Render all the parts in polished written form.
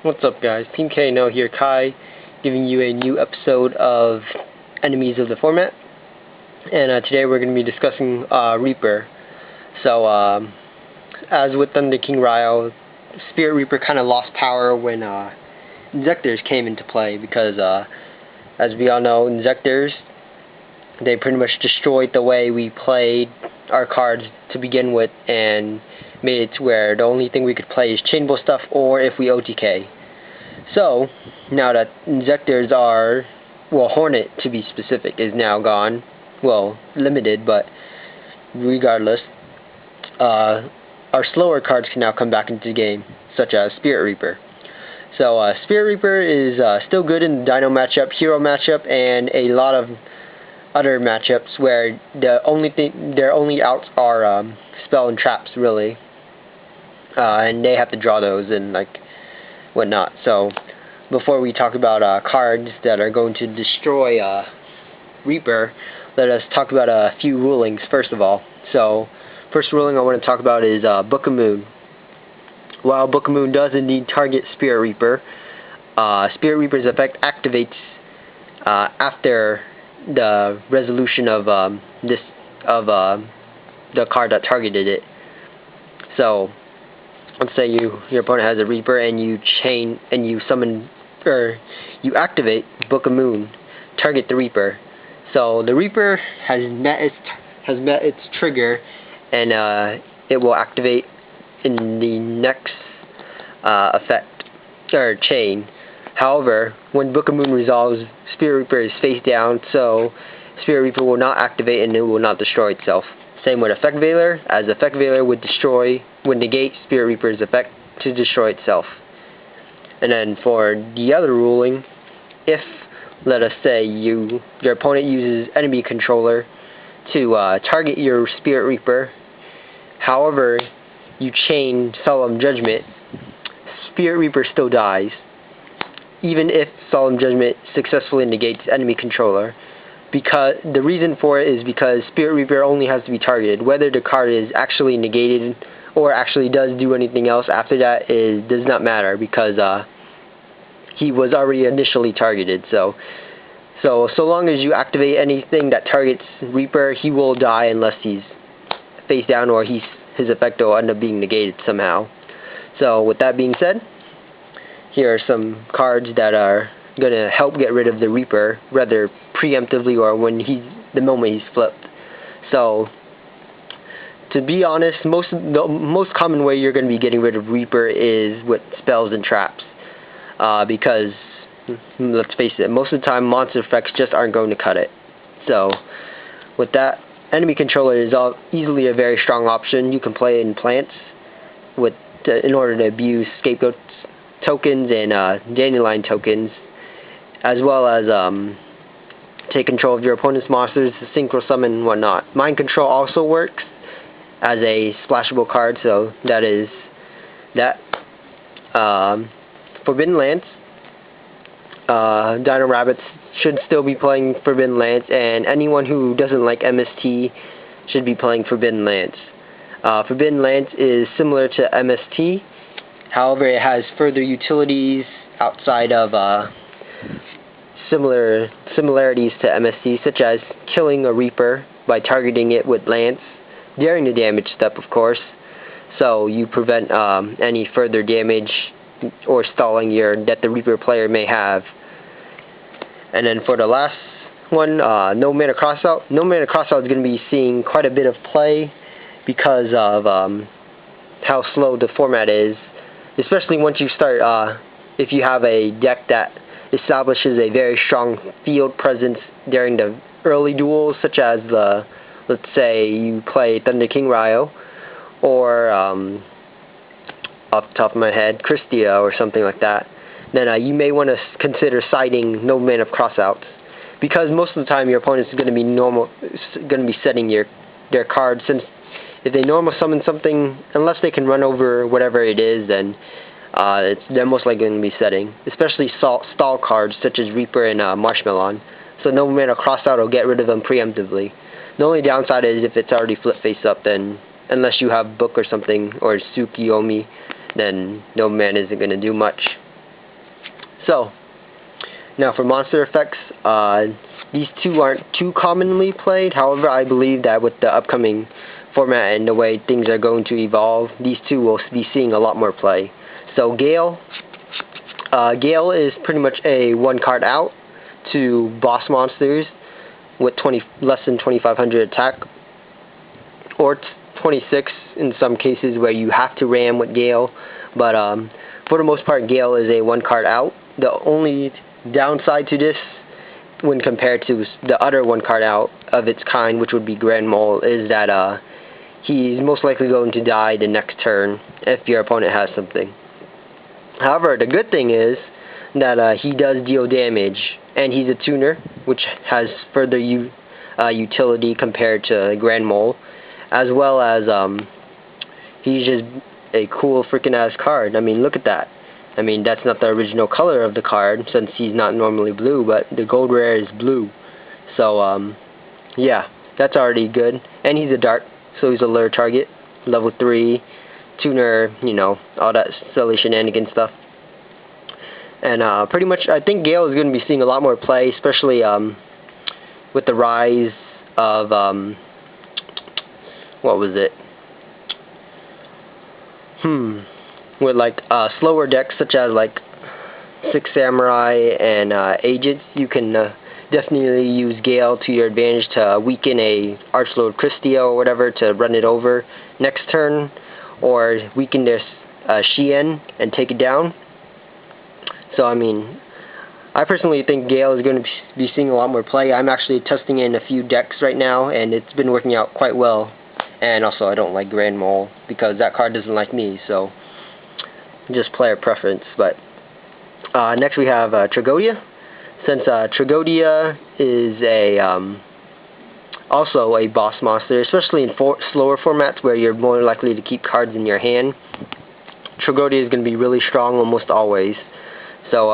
What's up, guys? teamknl here, Kai, giving you a new episode of Enemies of the Format. And today we're going to be discussing Reaper. So, as with Thunder King Ryo, Spirit Reaper kind of lost power when Injectors came into play because, as we all know, Injectors, they pretty much destroyed the way we played our cards to begin with and made it to where the only thing we could play is chainable stuff or if we OTK. So, now that Injectors are, well, Hornet to be specific, is now gone, well, limited, but regardless, our slower cards can now come back into the game, such as Spirit Reaper. So, Spirit Reaper is still good in the Dino matchup, Hero matchup, and a lot of other matchups where their only outs are spell and traps, really, and they have to draw those and like whatnot. So before we talk about cards that are going to destroy Reaper, let us talk about a few rulings first of all. So first ruling I want to talk about is Book of Moon. While Book of Moon does indeed target Spirit Reaper, Spirit Reaper's effect activates after the resolution of the card that targeted it. So let's say your opponent has a Reaper and you summon or you activate Book of Moon, target the Reaper. So the Reaper has met its trigger, and it will activate in the next effect or chain. However, when Book of Moon resolves, Spirit Reaper is face down, so Spirit Reaper will not activate and it will not destroy itself. Same with Effect Veiler, as Effect Veiler would negate Spirit Reaper's effect to destroy itself. And then for the other ruling, if, let us say, your opponent uses enemy controller to target your Spirit Reaper, however, you chain Solemn Judgment, Spirit Reaper still dies, even if Solemn Judgment successfully negates enemy controller. Because the reason for it is because Spirit Reaper only has to be targeted. Whether the card is actually negated or actually does do anything else after that does not matter, because he was already initially targeted. So long as you activate anything that targets Reaper, he will die unless he's face down or his effect will end up being negated somehow. So with that being said, here are some cards that are going to help get rid of the Reaper, rather preemptively or the moment he's flipped. So, to be honest, the most common way you're going to be getting rid of Reaper is with spells and traps, because let's face it, most of the time monster effects just aren't going to cut it. So, with that, enemy controller is easily a very strong option. You can play in plants in order to abuse Scapegoat tokens and Dandelion tokens, as well as take control of your opponent's monsters, synchro summon and whatnot. Mind Control also works as a splashable card, so that is that. Forbidden Lance. Dino Rabbits should still be playing Forbidden Lance, and anyone who doesn't like MST should be playing Forbidden Lance. Forbidden Lance is similar to MST, however it has further utilities outside of similarities to MST, such as killing a Reaper by targeting it with Lance during the damage step, of course, so you prevent any further damage or stalling that the Reaper player may have. And then for the last one, No Mana Crossout. No Mana Crossout is going to be seeing quite a bit of play because of how slow the format is, especially once you start, if you have a deck that establishes a very strong field presence during the early duels, such as let's say you play Thunder King Ryo, or off the top of my head, Christia or something like that, then you may want to consider siding No Man of Crossouts, because most of the time your opponent is going to be setting their cards, since if they normal summon something, unless they can run over whatever it is, then they're most likely going to be setting, especially stall cards such as Reaper and Marshmallow. So No Mana Crossout will get rid of them preemptively. The only downside is if it's already flip face up, then unless you have Book or something, or Tsukiyomi, then No Man isn't going to do much. So, now for monster effects, these two aren't too commonly played. However, I believe that with the upcoming format and the way things are going to evolve, these two will be seeing a lot more play. So Gale. Gale is pretty much a one card out to boss monsters with less than 2,500 attack, or 26 in some cases where you have to ram with Gale. But for the most part, Gale is a one card out. The only downside to this, when compared to the other one card out of its kind, which would be Grand Mole, is that he's most likely going to die the next turn if your opponent has something. However, the good thing is that he does deal damage, and he's a tuner, which has further utility compared to Grand Mole, as well as he's just a cool freaking ass card. I mean, look at that. I mean, that's not the original color of the card, since he's not normally blue, but the gold rare is blue. So, yeah, that's already good. And he's a dark, so he's a lure target, level 3, tuner, you know, all that silly shenanigan stuff. And pretty much, I think Gale is going to be seeing a lot more play, especially with the rise of, what was it? With like slower decks such as like Six Samurai and Agents, you can definitely use Gale to your advantage to weaken a Archlord Christia or whatever to run it over next turn, or weaken this Shien and take it down. So I mean, I personally think Gale is going to be seeing a lot more play. I'm actually testing in a few decks right now, and it's been working out quite well. And also, I don't like Grand Mole because that card doesn't like me, so just player preference. But next we have Tragodia. Since Tragodia is also a boss monster, especially in slower formats where you're more likely to keep cards in your hand, Tragodia is going to be really strong almost always. So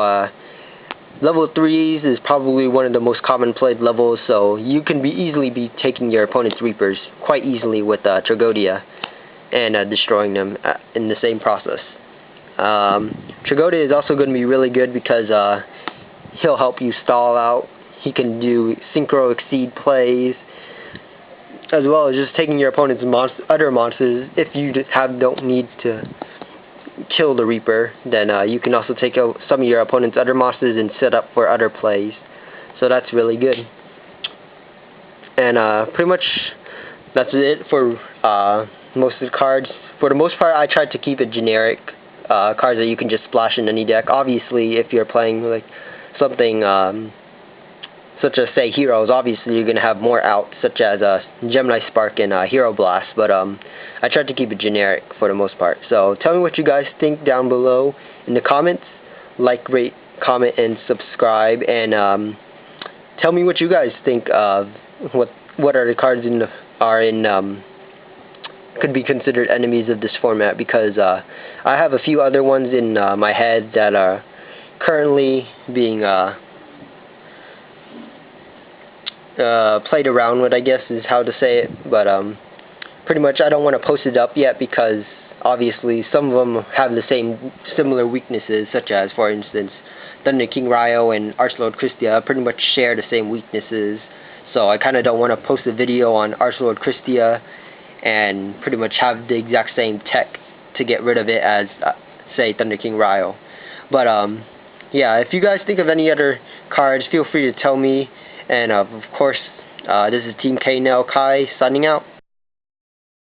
level 3s is probably one of the most common played levels, so you can easily be taking your opponent's Reapers quite easily with Tragodia and destroying them in the same process. Tragodia is also going to be really good because he'll help you stall out. He can do synchro exceed plays, as well as just taking your opponent's other monsters. If you don't need to kill the Reaper, then you can also take out some of your opponent's other monsters and set up for other plays. So that's really good. And pretty much that's it for most of the cards. For the most part, I tried to keep it generic. Cards that you can just splash in any deck. Obviously, if you're playing like something such as, say, Heroes, obviously you're going to have more out, such as Gemini Spark and Hero Blast, but I tried to keep it generic for the most part. So tell me what you guys think down below in the comments. Like, rate, comment, and subscribe, and tell me what you guys think of what are the cards could be considered enemies of this format, because I have a few other ones in my head that are currently being played around with, I guess is how to say it, but pretty much I don't want to post it up yet because obviously some of them have the similar weaknesses, such as, for instance, Thunder King Ryo and Archlord Christia pretty much share the same weaknesses, so I kind of don't want to post a video on Archlord Christia and pretty much have the exact same tech to get rid of it as, say, Thunder King Ryo. But yeah, if you guys think of any other cards, feel free to tell me. And of course, this is teamknl Kai signing out.